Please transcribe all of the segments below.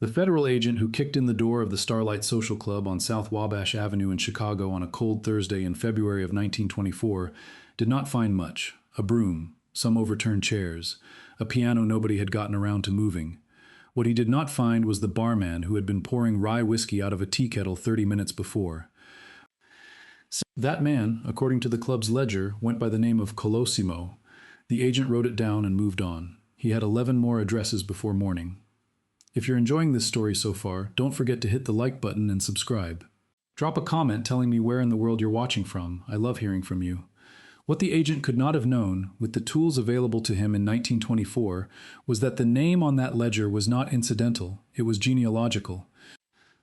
The federal agent who kicked in the door of the Starlight Social Club on South Wabash Avenue in Chicago on a cold Thursday in February of 1924 did not find much: a broom, some overturned chairs, a piano nobody had gotten around to moving. What he did not find was the barman who had been pouring rye whiskey out of a tea kettle 30 minutes before. That man, according to the club's ledger, went by the name of Colosimo. The agent wrote it down and moved on. He had 11 more addresses before morning. If you're enjoying this story so far, don't forget to hit the like button and subscribe. Drop a comment telling me where in the world you're watching from. I love hearing from you. What the agent could not have known, with the tools available to him in 1924, was that the name on that ledger was not incidental, it was genealogical.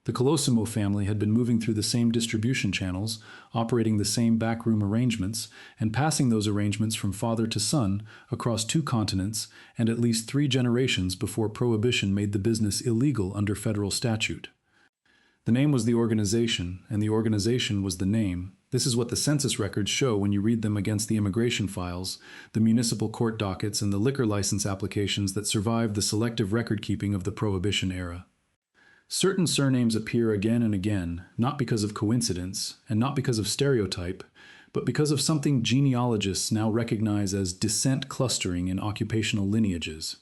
The Colosimo family had been moving through the same distribution channels, operating the same backroom arrangements, and passing those arrangements from father to son across 2 continents and at least 3 generations before Prohibition made the business illegal under federal statute. The name was the organization, and the organization was the name. This is what the census records show when you read them against the immigration files, the municipal court dockets, and the liquor license applications that survived the selective record-keeping of the Prohibition-Era. Certain surnames appear again and again, not because of coincidence, and not because of stereotype, but because of something genealogists now recognize as descent clustering in occupational lineages.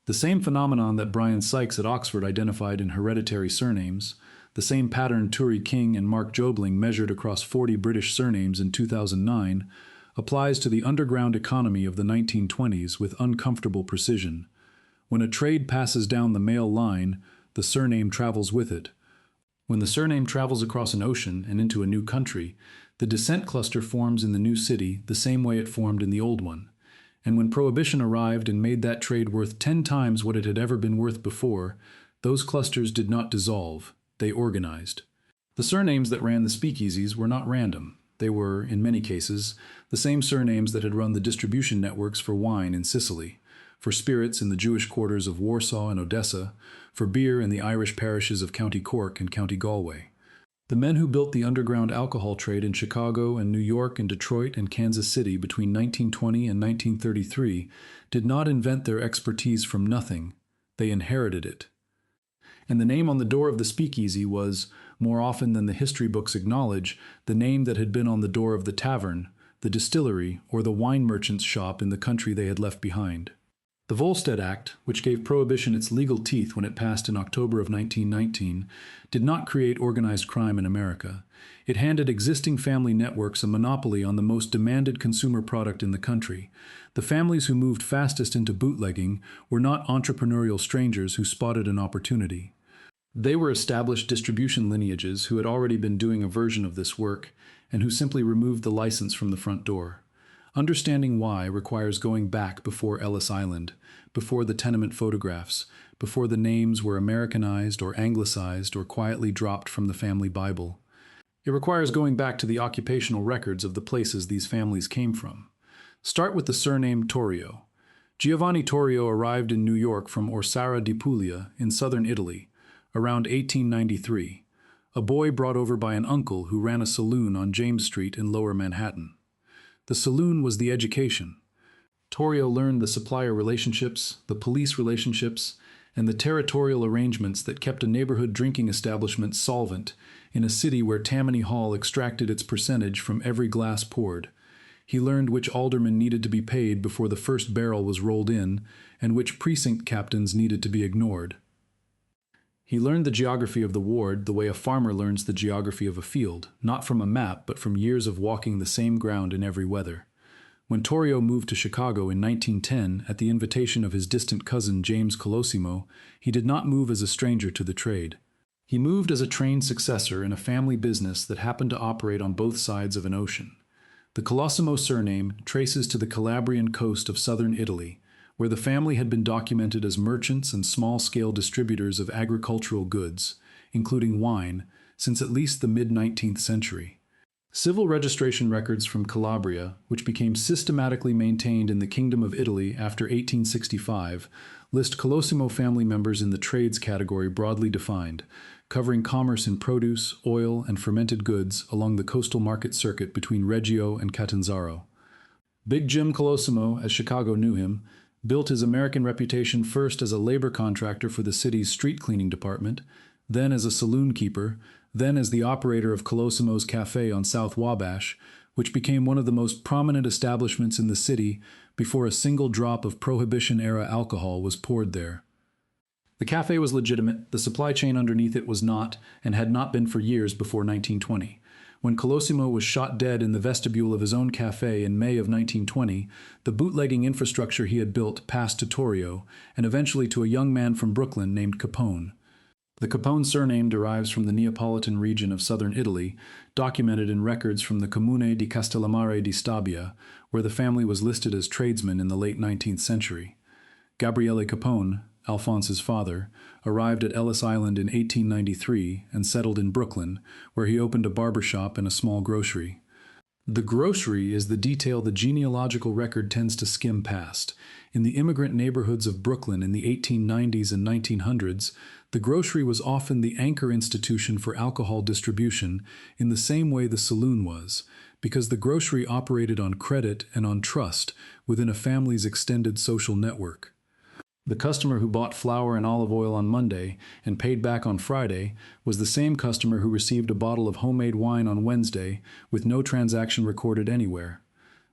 The same phenomenon that Brian Sykes at Oxford identified in hereditary surnames, the same pattern Turi King and Mark Jobling measured across 40 British surnames in 2009, applies to the underground economy of the 1920s with uncomfortable precision. When a trade passes down the male line, the surname travels with it. When the surname travels across an ocean and into a new country, the descent cluster forms in the new city the same way it formed in the old one. And when Prohibition arrived and made that trade worth 10 times what it had ever been worth before, those clusters did not dissolve. They organized. The surnames that ran the Speakeasies were not random. They were, in many cases, the same surnames that had run the distribution networks for wine in Sicily, for spirits in the Jewish quarters of Warsaw and Odessa, for beer in the Irish parishes of County Cork and County Galway. The men who built the underground alcohol trade in Chicago and New York and Detroit and Kansas City between 1920 and 1933 did not invent their expertise from nothing. They inherited it. And the name on the door of the Speakeasy was, more often than the history books acknowledge, the name that had been on the door of the tavern, the distillery, or the wine merchant's shop in the country they had left behind. The Volstead Act, which gave Prohibition its legal teeth when it passed in October of 1919, did not create organized crime in America. It handed existing family networks a monopoly on the most demanded consumer product in the country. The families who moved fastest into bootlegging were not entrepreneurial strangers who spotted an opportunity. They were established distribution lineages who had already been doing a version of this work and who simply removed the license from the front door. Understanding why requires going back before Ellis Island, before the tenement photographs, before the names were Americanized or anglicized or quietly dropped from the family Bible. It requires going back to the occupational records of the places these families came from. Start with the surname Torrio. Giovanni Torrio arrived in New York from Orsara di Puglia in southern Italy, around 1893, a boy brought over by an uncle who ran a saloon on James Street in Lower Manhattan. The saloon was the education. Torrio learned the supplier relationships, the police relationships, and the territorial arrangements that kept a neighborhood drinking establishment solvent in a city where Tammany Hall extracted its percentage from every glass poured. He learned which aldermen needed to be paid before the first barrel was rolled in, and which precinct captains needed to be ignored. He learned the geography of the ward the way a farmer learns the geography of a field, not from a map, but from years of walking the same ground in every weather. When Torrio moved to Chicago in 1910 at the invitation of his distant cousin James Colosimo, he did not move as a stranger to the trade. He moved as a trained successor in a family business that happened to operate on both sides of an ocean. The Colosimo surname traces to the Calabrian coast of southern Italy, where the family had been documented as merchants and small-scale distributors of agricultural goods, including wine, since at least the mid-19th century. Civil registration records from Calabria, which became systematically maintained in the Kingdom of Italy after 1865, list Colosimo family members in the trades category broadly defined, covering commerce in produce, oil, and fermented goods along the coastal market circuit between Reggio and Catanzaro. Big Jim Colosimo, as Chicago knew him, built his American reputation first as a labor contractor for the city's street cleaning department, then as a saloon keeper, then as the operator of Colosimo's Cafe on South Wabash, which became one of the most prominent establishments in the city before a single drop of Prohibition-Era alcohol was poured there. The cafe was legitimate, the supply chain underneath it was not, and had not been for years before 1920. When Colosimo was shot dead in the vestibule of his own cafe in May of 1920, the bootlegging infrastructure he had built passed to Torrio, and eventually to a young man from Brooklyn named Capone. The Capone surname derives from the Neapolitan region of southern Italy, documented in records from the Comune di Castellammare di Stabia, where the family was listed as tradesmen in the late 19th century. Gabriele Capone, Alphonse's father, arrived at Ellis Island in 1893 and settled in Brooklyn, where he opened a barber shop and a small grocery. The grocery is the detail the genealogical record tends to skim past. In the immigrant neighborhoods of Brooklyn in the 1890s and 1900s, the grocery was often the anchor institution for alcohol distribution in the same way the saloon was, because the grocery operated on credit and on trust within a family's extended social network. The customer who bought flour and olive oil on Monday and paid back on Friday was the same customer who received a bottle of homemade wine on Wednesday with no transaction recorded anywhere.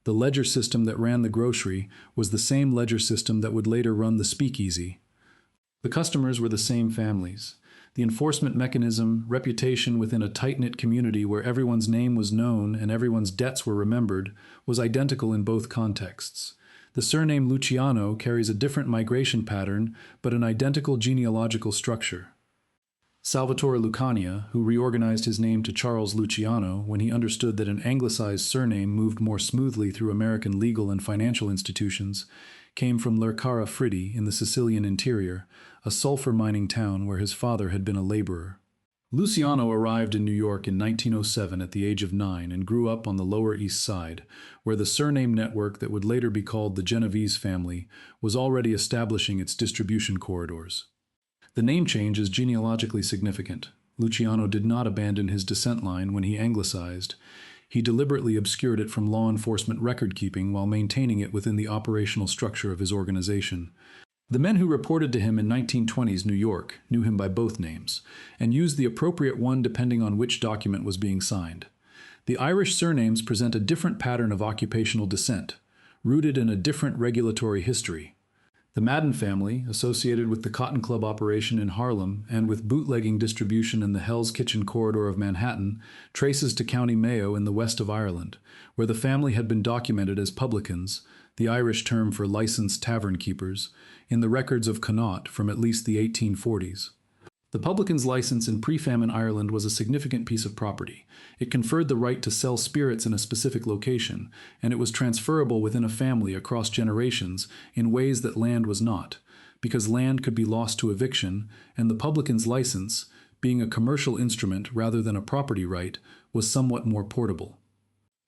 The ledger system that ran the grocery was the same ledger system that would later run the Speakeasy. The customers were the same families. The enforcement mechanism, reputation within a tight-knit community where everyone's name was known and everyone's debts were remembered, was identical in both contexts. The surname Luciano carries a different migration pattern, but an identical genealogical structure. Salvatore Lucania, who reorganized his name to Charles Luciano when he understood that an anglicized surname moved more smoothly through American legal and financial institutions, came from Lercara Fritti in the Sicilian interior, a sulfur mining town where his father had been a laborer. Luciano arrived in New York in 1907 at the age of 9 and grew up on the Lower East Side, where the surname network that would later be called the Genovese family was already establishing its distribution corridors. The name change is genealogically significant. Luciano did not abandon his descent line when he anglicized. He deliberately obscured it from law enforcement record-keeping while maintaining it within the operational structure of his organization. The men who reported to him in 1920s New York knew him by both names, and used the appropriate one depending on which document was being signed. The Irish surnames present a different pattern of occupational descent, rooted in a different regulatory history. The Madden family, associated with the Cotton Club operation in Harlem and with bootlegging distribution in the Hell's Kitchen corridor of Manhattan, traces to County Mayo in the west of Ireland, where the family had been documented as publicans, the Irish term for licensed tavern keepers, in the records of Connaught from at least the 1840s. The publican's license in pre-famine Ireland was a significant piece of property. It conferred the right to sell spirits in a specific location, and it was transferable within a family across generations in ways that land was not, because land could be lost to eviction, and the publican's license, being a commercial instrument rather than a property right, was somewhat more portable.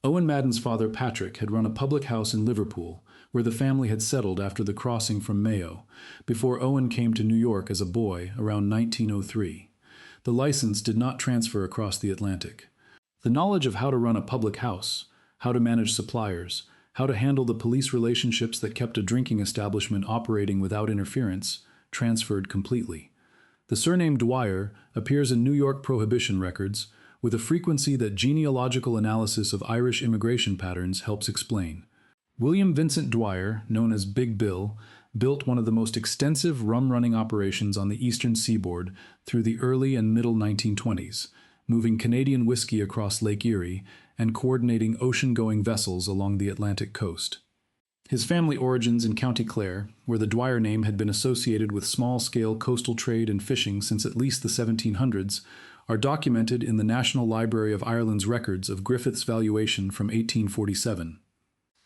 Owen Madden's father, Patrick, had run a public house in Liverpool, where the family had settled after the crossing from Mayo, before Owen came to New York as a boy around 1903. The license did not transfer across the Atlantic. The knowledge of how to run a public house, how to manage suppliers, how to handle the police relationships that kept a drinking establishment operating without interference, transferred completely. The surname Dwyer appears in New York Prohibition records with a frequency that genealogical analysis of Irish immigration patterns helps explain. William Vincent Dwyer, known as Big Bill, built one of the most extensive rum-running operations on the eastern seaboard through the early and middle 1920s, moving Canadian whiskey across Lake Erie and coordinating ocean-going vessels along the Atlantic coast. His family origins in County Clare, where the Dwyer name had been associated with small-scale coastal trade and fishing since at least the 1700s, are documented in the National Library of Ireland's records of Griffith's valuation from 1847.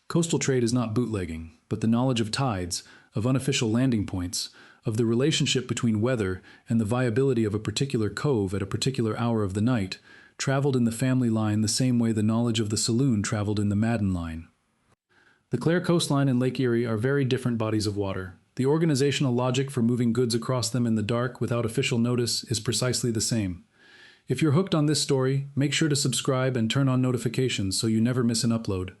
Coastal trade is not bootlegging, but the knowledge of tides, of unofficial landing points, of the relationship between weather and the viability of a particular cove at a particular hour of the night, traveled in the family line the same way the knowledge of the saloon traveled in the Madden line. The Clare coastline and Lake Erie are very different bodies of water. The organizational logic for moving goods across them in the dark without official notice is precisely the same. If you're hooked on this story, make sure to subscribe and turn on notifications so you never miss an upload.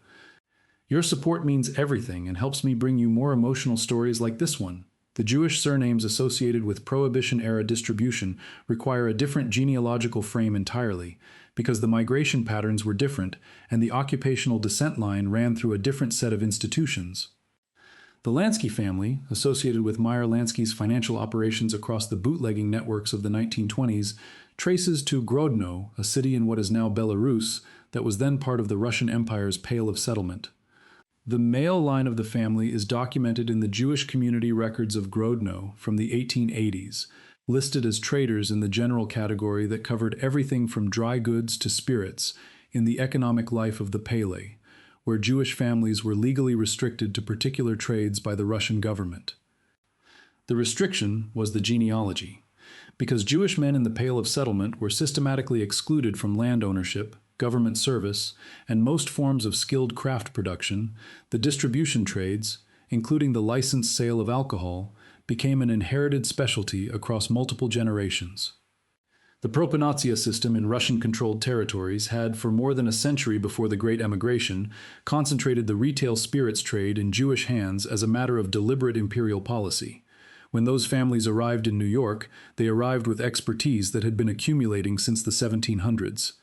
Your support means everything and helps me bring you more emotional stories like this one. The Jewish surnames associated with Prohibition-era distribution require a different genealogical frame entirely, because the migration patterns were different and the occupational descent line ran through a different set of institutions. The Lansky family, associated with Meyer Lansky's financial operations across the bootlegging networks of the 1920s, traces to Grodno, a city in what is now Belarus, that was then part of the Russian Empire's Pale of Settlement. The male line of the family is documented in the Jewish community records of Grodno from the 1880s, listed as traders in the general category that covered everything from dry goods to spirits in the economic life of the Pale, where Jewish families were legally restricted to particular trades by the Russian government. The restriction was the genealogy. Because Jewish men in the Pale of Settlement were systematically excluded from land ownership, government service, and most forms of skilled craft production, the distribution trades, including the licensed sale of alcohol, became an inherited specialty across multiple generations. The propanatsia system in Russian-controlled territories had, for more than a century before the Great Emigration, concentrated the retail spirits trade in Jewish hands as a matter of deliberate imperial policy. When those families arrived in New York, they arrived with expertise that had been accumulating since the 1700s.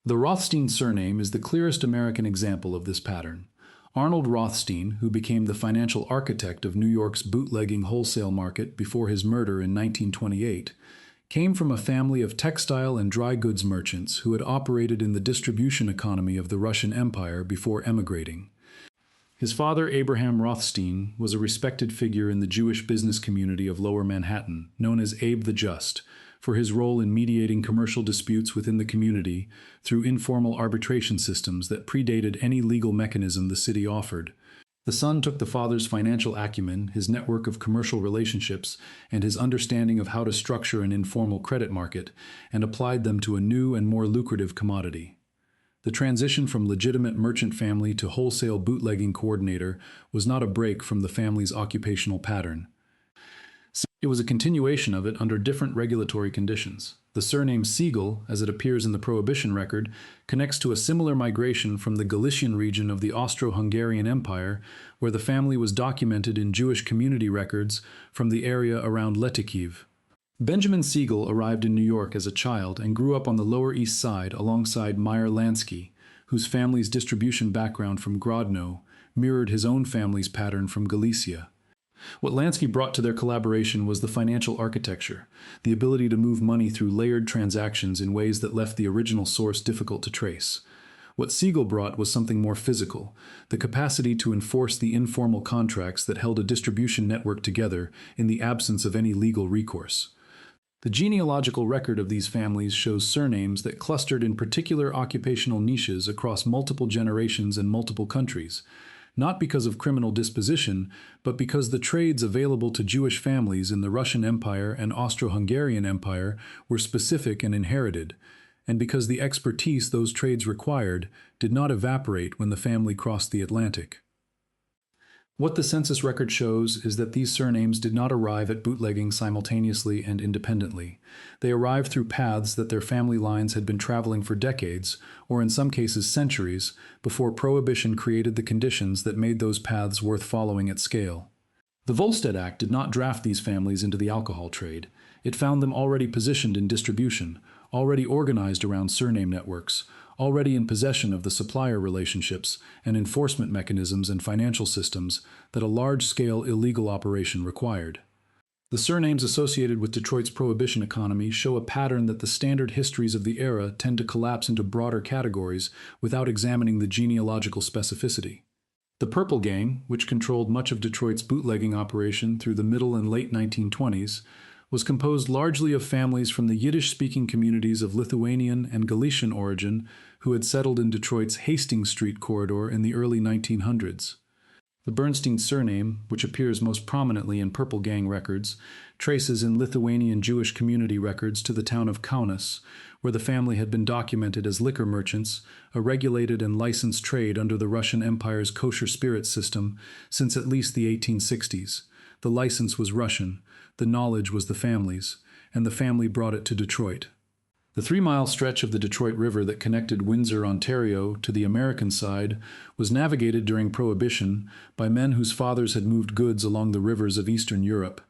The Rothstein surname is the clearest American example of this pattern. Arnold Rothstein, who became the financial architect of New York's bootlegging wholesale market before his murder in 1928, came from a family of textile and dry goods merchants who had operated in the distribution economy of the Russian Empire before emigrating. His father, Abraham Rothstein, was a respected figure in the Jewish business community of Lower Manhattan, known as Abe the Just, for his role in mediating commercial disputes within the community through informal arbitration systems that predated any legal mechanism the city offered. The son took the father's financial acumen, his network of commercial relationships, and his understanding of how to structure an informal credit market, and applied them to a new and more lucrative commodity. The transition from legitimate merchant family to wholesale bootlegging coordinator was not a break from the family's occupational pattern. It was a continuation of it under different regulatory conditions. The surname Siegel, as it appears in the Prohibition record, connects to a similar migration from the Galician region of the Austro-Hungarian Empire, where the family was documented in Jewish community records from the area around Letikiv. Benjamin Siegel arrived in New York as a child and grew up on the Lower East Side alongside Meyer Lansky, whose family's distribution background from Grodno mirrored his own family's pattern from Galicia. What Lansky brought to their collaboration was the financial architecture, the ability to move money through layered transactions in ways that left the original source difficult to trace. What Siegel brought was something more physical, the capacity to enforce the informal contracts that held a distribution network together in the absence of any legal recourse. The genealogical record of these families shows surnames that clustered in particular occupational niches across multiple generations and multiple countries, not because of criminal disposition, but because the trades available to Jewish families in the Russian Empire and Austro-Hungarian Empire were specific and inherited, and because the expertise those trades required did not evaporate when the family crossed the Atlantic. What the census record shows is that these surnames did not arrive at bootlegging simultaneously and independently. They arrived through paths that their family lines had been traveling for decades, or in some cases centuries, before Prohibition created the conditions that made those paths worth following at scale. The Volstead Act did not draft these families into the alcohol trade. It found them already positioned in distribution, already organized around surname networks, already in possession of the supplier relationships and enforcement mechanisms and financial systems that a large-scale illegal operation required. The surnames associated with Detroit's prohibition economy show a pattern that the standard histories of the era tend to collapse into broader categories without examining the genealogical specificity. The Purple Gang, which controlled much of Detroit's bootlegging operation through the middle and late 1920s, was composed largely of families from the Yiddish-speaking communities of Lithuanian and Galician origin who had settled in Detroit's Hastings Street corridor in the early 1900s. The Bernstein surname, which appears most prominently in Purple Gang records, traces in Lithuanian Jewish community records to the town of Kaunas, where the family had been documented as liquor merchants, a regulated and licensed trade under the Russian Empire's kosher spirits system, since at least the 1860s. The license was Russian, the knowledge was the family's, and the family brought it to Detroit. The 3-mile stretch of the Detroit River that connected Windsor, Ontario, to the American side was navigated during Prohibition by men whose fathers had moved goods along the rivers of Eastern Europe,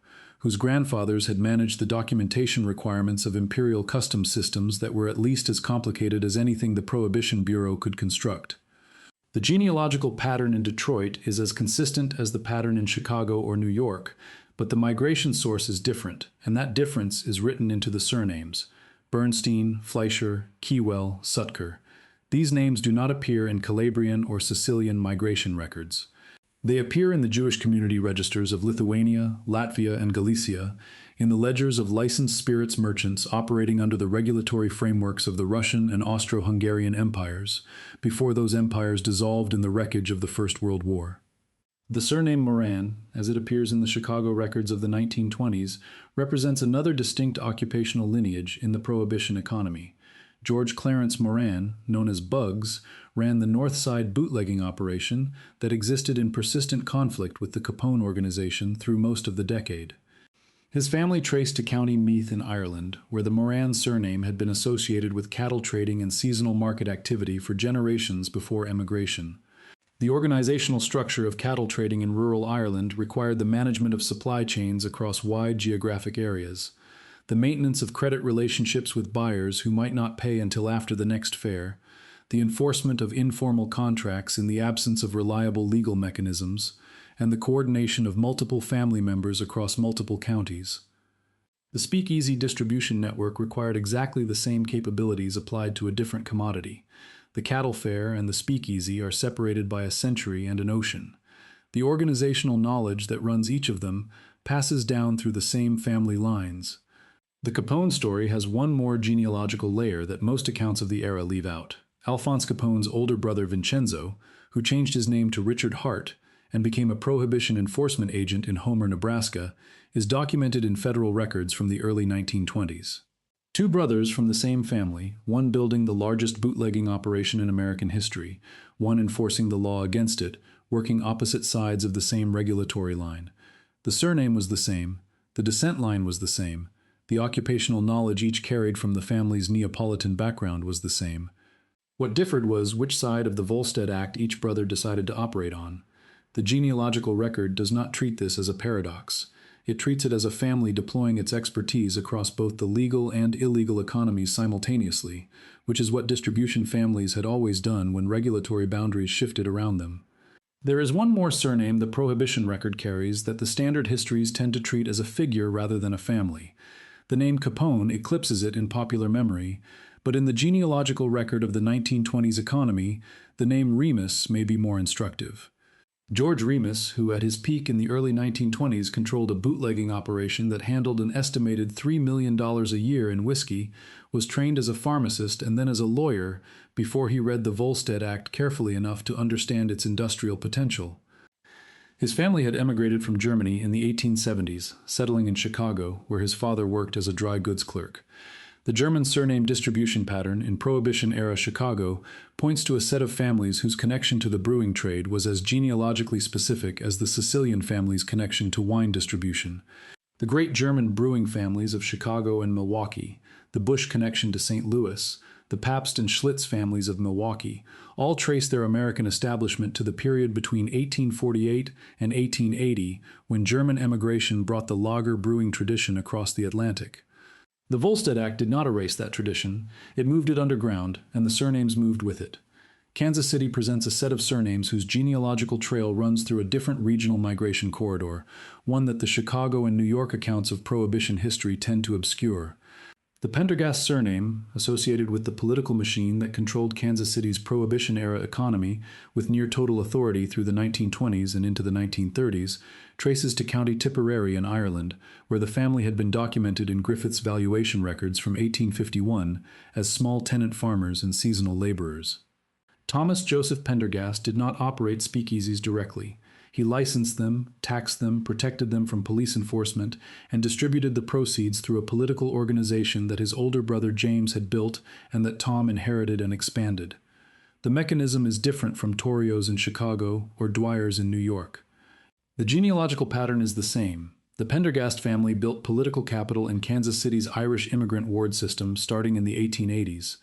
whose grandfathers had managed the documentation requirements of imperial customs systems that were at least as complicated as anything the Prohibition Bureau could construct. The genealogical pattern in Detroit is as consistent as the pattern in Chicago or New York, but the migration source is different, and that difference is written into the surnames: Bernstein, Fleischer, Keywell, Sutker. These names do not appear in Calabrian or Sicilian migration records. They appear in the Jewish community registers of Lithuania, Latvia, and Galicia, in the ledgers of licensed spirits merchants operating under the regulatory frameworks of the Russian and Austro-Hungarian empires, before those empires dissolved in the wreckage of the First World War. The surname Moran, as it appears in the Chicago records of the 1920s, represents another distinct occupational lineage in the Prohibition economy. George Clarence Moran, known as Bugs, ran the North Side bootlegging operation that existed in persistent conflict with the Capone organization through most of the decade. His family traced to County Meath in Ireland, where the Moran surname had been associated with cattle trading and seasonal market activity for generations before emigration. The organizational structure of cattle trading in rural Ireland required the management of supply chains across wide geographic areas, the maintenance of credit relationships with buyers who might not pay until after the next fair, the enforcement of informal contracts in the absence of reliable legal mechanisms, and the coordination of multiple family members across multiple counties. The Speakeasy distribution network required exactly the same capabilities applied to a different commodity. The cattle fair and the speakeasy are separated by a century and an ocean. The organizational knowledge that runs each of them passes down through the same family lines. The Capone story has one more genealogical layer that most accounts of the era leave out. Alphonse Capone's older brother Vincenzo, who changed his name to Richard Hart and became a prohibition enforcement agent in Homer, Nebraska, is documented in federal records from the early 1920s. Two brothers from the same family, one building the largest bootlegging operation in American history, one enforcing the law against it, working opposite sides of the same regulatory line. The surname was the same, the descent line was the same, the occupational knowledge each carried from the family's Neapolitan background was the same. What differed was which side of the Volstead Act each brother decided to operate on. The genealogical record does not treat this as a paradox. It treats it as a family deploying its expertise across both the legal and illegal economies simultaneously, which is what distribution families had always done when regulatory boundaries shifted around them. There is one more surname the Prohibition record carries that the standard histories tend to treat as a figure rather than a family. The name Capone eclipses it in popular memory, but in the genealogical record of the 1920s economy, the name Remus may be more instructive. George Remus, who at his peak in the early 1920s controlled a bootlegging operation that handled an estimated $3 million a year in whiskey, was trained as a pharmacist and then as a lawyer before he read the Volstead Act carefully enough to understand its industrial potential. His family had emigrated from Germany in the 1870s, settling in Chicago, where his father worked as a dry goods clerk. The German surname distribution pattern in Prohibition-era Chicago points to a set of families whose connection to the brewing trade was as genealogically specific as the Sicilian family's connection to wine distribution. The great German brewing families of Chicago and Milwaukee, the Bush connection to St. Louis, the Pabst and Schlitz families of Milwaukee, all trace their American establishment to the period between 1848 and 1880, when German emigration brought the lager brewing tradition across the Atlantic. The Volstead Act did not erase that tradition. It moved it underground, and the surnames moved with it. Kansas City presents a set of surnames whose genealogical trail runs through a different regional migration corridor, one that the Chicago and New York accounts of Prohibition history tend to obscure. The Pendergast surname, associated with the political machine that controlled Kansas City's Prohibition-era economy with near-total authority through the 1920s and into the 1930s, traces to County Tipperary in Ireland, where the family had been documented in Griffith's valuation records from 1851 as small tenant farmers and seasonal laborers. Thomas Joseph Pendergast did not operate speakeasies directly. He licensed them, taxed them, protected them from police enforcement, and distributed the proceeds through a political organization that his older brother James had built and that Tom inherited and expanded. The mechanism is different from Torrio's in Chicago or Dwyer's in New York. The genealogical pattern is the same. The Pendergast family built political capital in Kansas City's Irish immigrant ward system starting in the 1880s,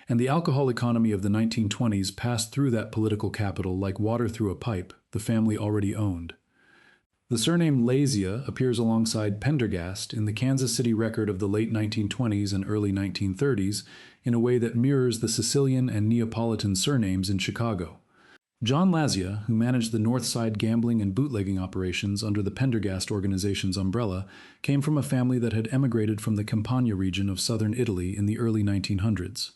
and the alcohol economy of the 1920s passed through that political capital like water through a pipe the family already owned. The surname Lazia appears alongside Pendergast in the Kansas City record of the late 1920s and early 1930s in a way that mirrors the Sicilian and Neapolitan surnames in Chicago. John Lazia, who managed the North Side gambling and bootlegging operations under the Pendergast organization's umbrella, came from a family that had emigrated from the Campania region of southern Italy in the early 1900s.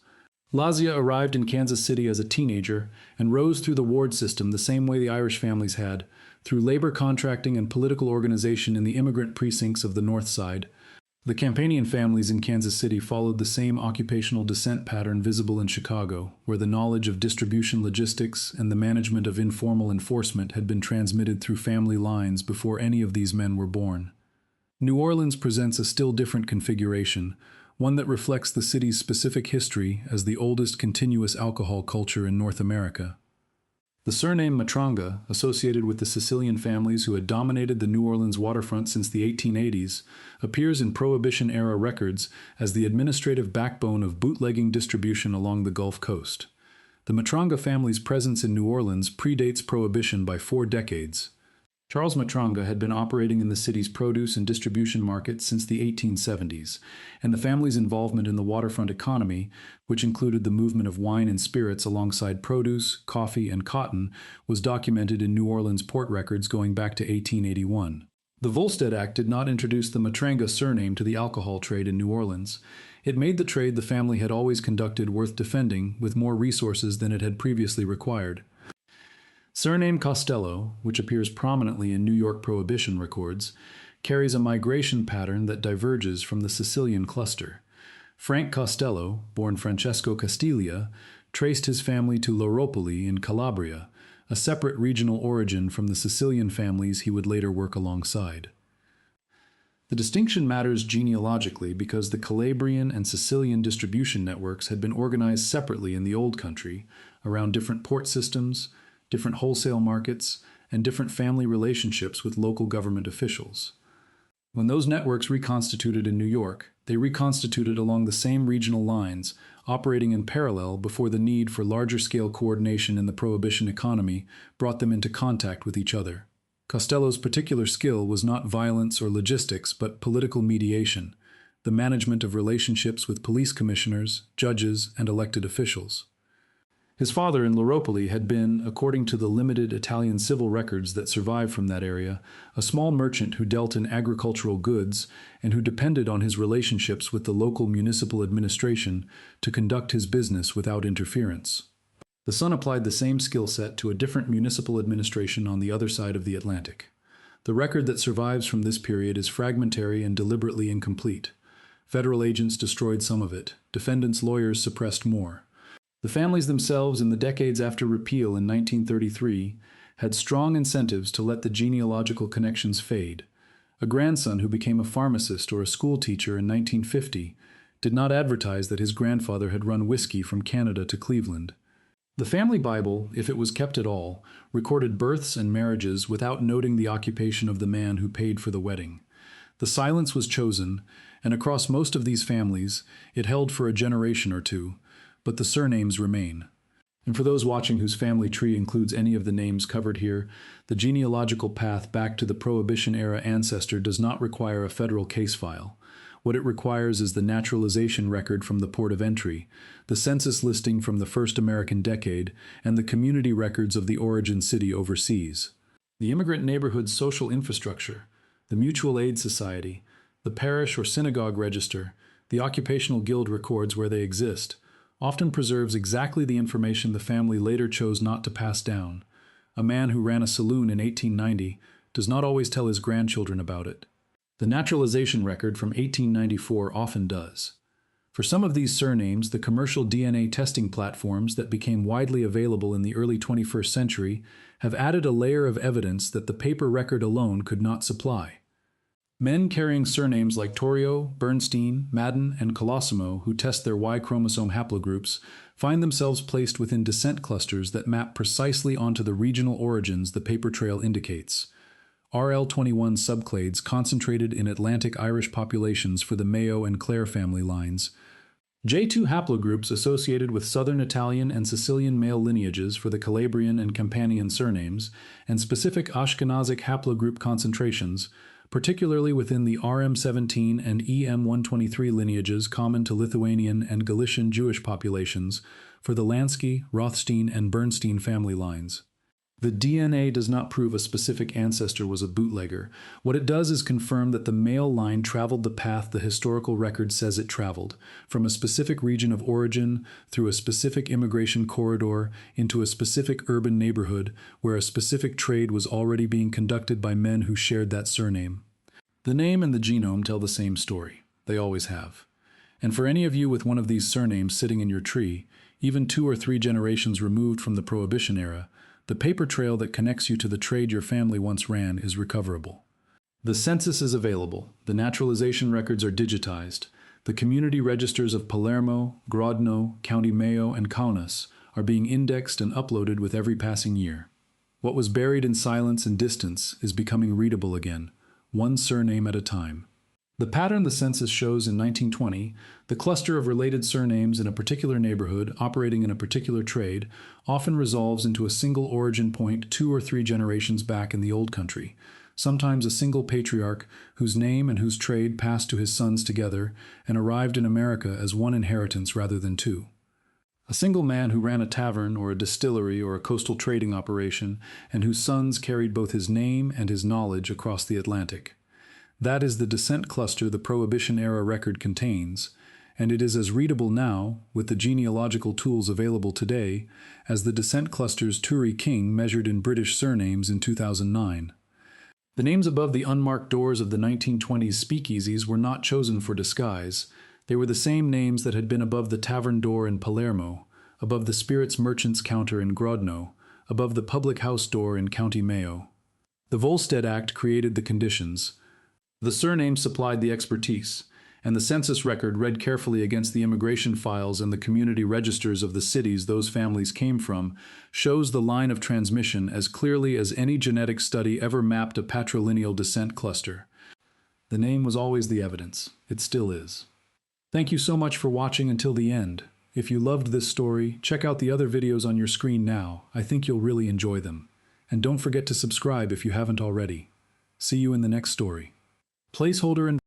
Lazia arrived in Kansas City as a teenager and rose through the ward system the same way the Irish families had, through labor contracting and political organization in the immigrant precincts of the North Side. The Campanian families in Kansas City followed the same occupational descent pattern visible in Chicago, where the knowledge of distribution logistics and the management of informal enforcement had been transmitted through family lines before any of these men were born. New Orleans presents a still different configuration, one that reflects the city's specific history as the oldest continuous alcohol culture in North America. The surname Matranga, associated with the Sicilian families who had dominated the New Orleans waterfront since the 1880s, appears in Prohibition-Era records as the administrative backbone of bootlegging distribution along the Gulf Coast. The Matranga family's presence in New Orleans predates Prohibition by 4 decades. Charles Matranga had been operating in the city's produce and distribution market since the 1870s, and the family's involvement in the waterfront economy, which included the movement of wine and spirits alongside produce, coffee, and cotton, was documented in New Orleans port records going back to 1881. The Volstead Act did not introduce the Matranga surname to the alcohol trade in New Orleans. It made the trade the family had always conducted worth defending with more resources than it had previously required. Surname Costello, which appears prominently in New York Prohibition records, carries a migration pattern that diverges from the Sicilian cluster. Frank Costello, born Francesco Castiglia, traced his family to Loropoli in Calabria, a separate regional origin from the Sicilian families he would later work alongside. The distinction matters genealogically because the Calabrian and Sicilian distribution networks had been organized separately in the Old Country, around different port systems, different wholesale markets, and different family relationships with local government officials. When those networks reconstituted in New York, they reconstituted along the same regional lines, operating in parallel before the need for larger-scale coordination in the Prohibition economy brought them into contact with each other. Costello's particular skill was not violence or logistics, but political mediation, the management of relationships with police commissioners, judges, and elected officials. His father in Loropoli had been, according to the limited Italian civil records that survive from that area, a small merchant who dealt in agricultural goods and who depended on his relationships with the local municipal administration to conduct his business without interference. The son applied the same skill set to a different municipal administration on the other side of the Atlantic. The record that survives from this period is fragmentary and deliberately incomplete. Federal agents destroyed some of it. Defendants' lawyers suppressed more. The families themselves, in the decades after repeal in 1933, had strong incentives to let the genealogical connections fade. A grandson who became a pharmacist or a school teacher in 1950 did not advertise that his grandfather had run whiskey from Canada to Cleveland. The family Bible, if it was kept at all, recorded births and marriages without noting the occupation of the man who paid for the wedding. The silence was chosen, and across most of these families, it held for a generation or two, but the surnames remain. And for those watching whose family tree includes any of the names covered here, the genealogical path back to the Prohibition-era ancestor does not require a federal case file. What it requires is the naturalization record from the port of entry, the census listing from the first American decade, and the community records of the origin city overseas. The immigrant neighborhood's social infrastructure, the mutual aid society, the parish or synagogue register, the occupational guild records where they exist, often preserves exactly the information the family later chose not to pass down. A man who ran a saloon in 1890 does not always tell his grandchildren about it. The naturalization record from 1894 often does. For some of these surnames, the commercial DNA testing platforms that became widely available in the early 21st century have added a layer of evidence that the paper record alone could not supply. Men carrying surnames like Torrio, Bernstein, Madden, and Colosimo, who test their Y chromosome haplogroups, find themselves placed within descent clusters that map precisely onto the regional origins the paper trail indicates. RL21 subclades concentrated in Atlantic Irish populations for the Mayo and Clare family lines. J2 haplogroups associated with Southern Italian and Sicilian male lineages for the Calabrian and Campanian surnames, and specific Ashkenazic haplogroup concentrations, particularly within the RM17 and EM123 lineages common to Lithuanian and Galician Jewish populations for the Lansky, Rothstein, and Bernstein family lines. The DNA does not prove a specific ancestor was a bootlegger. What it does is confirm that the male line traveled the path the historical record says it traveled, from a specific region of origin, through a specific immigration corridor, into a specific urban neighborhood, where a specific trade was already being conducted by men who shared that surname. The name and the genome tell the same story. They always have. And for any of you with one of these surnames sitting in your tree, even 2 or 3 generations removed from the Prohibition-Era, the paper trail that connects you to the trade your family once ran is recoverable. The census is available, the naturalization records are digitized, the community registers of Palermo, Grodno, County Mayo, and Kaunas are being indexed and uploaded with every passing year. What was buried in silence and distance is becoming readable again, one surname at a time. The pattern the census shows in 1920, the cluster of related surnames in a particular neighborhood operating in a particular trade, often resolves into a single origin point 2 or 3 generations back in the old country, sometimes a single patriarch whose name and whose trade passed to his sons together and arrived in America as one inheritance rather than 2. A single man who ran a tavern or a distillery or a coastal trading operation and whose sons carried both his name and his knowledge across the Atlantic. That is the descent cluster the Prohibition-Era record contains, and it is as readable now, with the genealogical tools available today, as the descent cluster's Turi King measured in British surnames in 2009. The names above the unmarked doors of the 1920s speakeasies were not chosen for disguise. They were the same names that had been above the tavern door in Palermo, above the spirits merchant's counter in Grodno, above the public house door in County Mayo. The Volstead Act created the conditions. The surname supplied the expertise, and the census record read carefully against the immigration files and the community registers of the cities those families came from shows the line of transmission as clearly as any genetic study ever mapped a patrilineal descent cluster. The name was always the evidence. It still is. Thank you so much for watching until the end. If you loved this story, check out the other videos on your screen now. I think you'll really enjoy them. And don't forget to subscribe if you haven't already. See you in the next story. Placeholder and